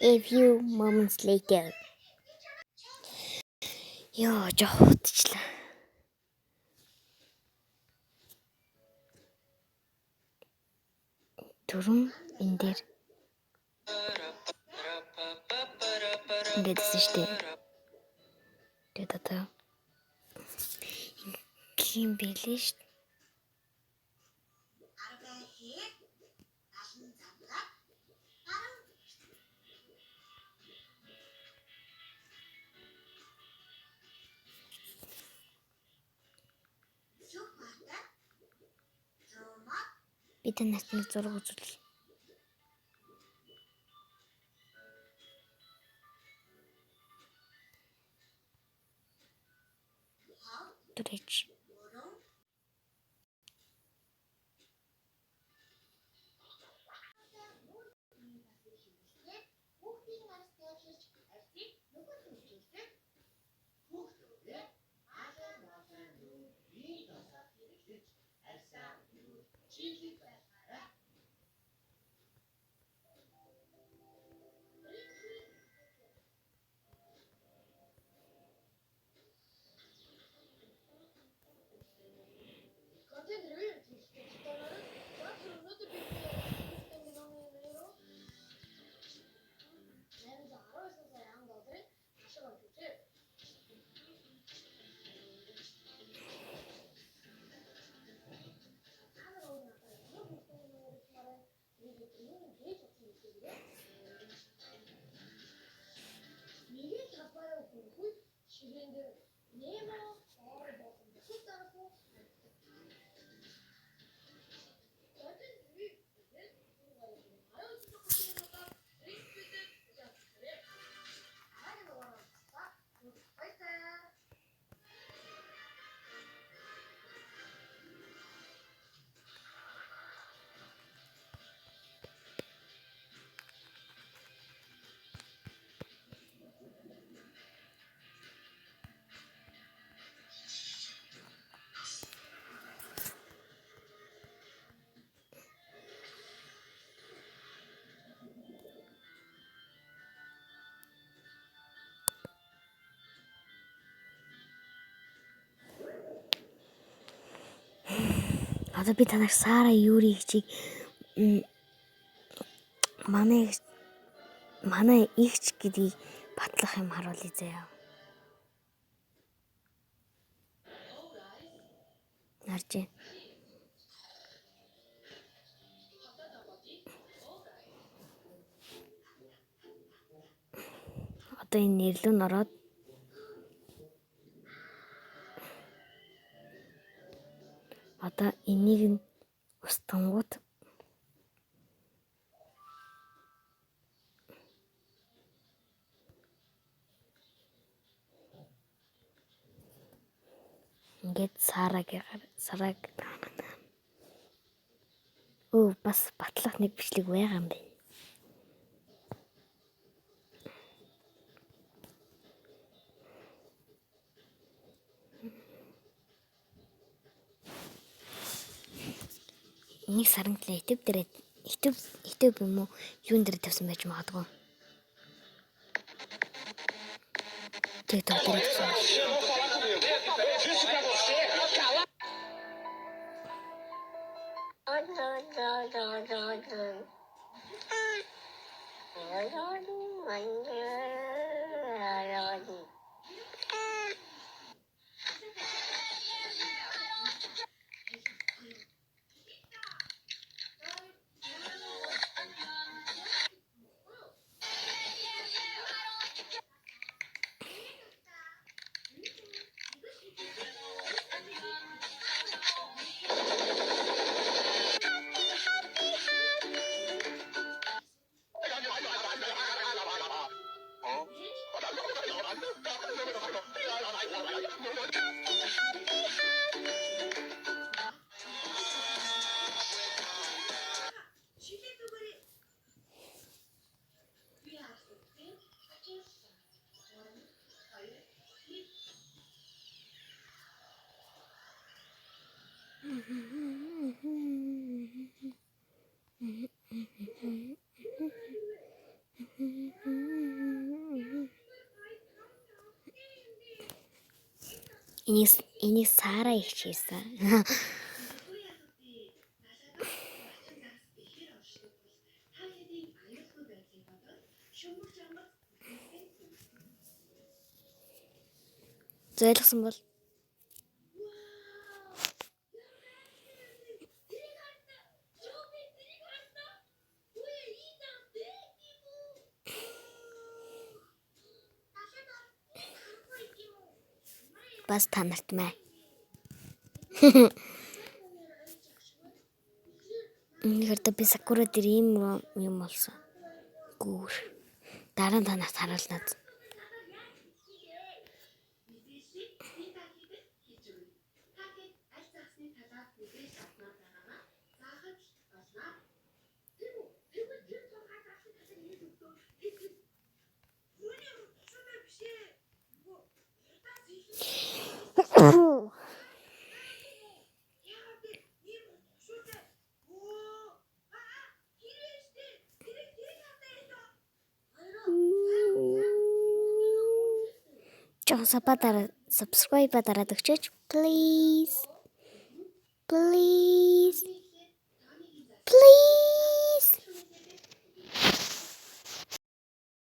A few moments later. Ёо, жоох утчлаа. Түрүүн энэ дээр ингэдсэн штэ. Тэгээд одоо ийм билээ штэ. Би танаас нэг зураг үзүүлээ. Түрээч. Одоо би танаас Сара Юри хичиг манай ихч гэдгийг батлах юм харуулъя заяа. Харж байна. Одоо энэ нэрлүүн ороод одоо энийг нь устгангууд ингээд Сараг бас батлах нэг бичлэг байгаа юм байна. Нэг сарантлаа YouTube юм уу юун дээр тавьсан байж магадгүй. TikTok дээр тавьсан. Энийг Сара ихчээсэн. Зоригсон бол бас та нарт маа. Нэгэрдэ би Сакура дээр ийм юм болсон. Гүүр. Дараа нь та нарт харуулнаад. Жоо сабатара subscribe дараад өгчөөч please.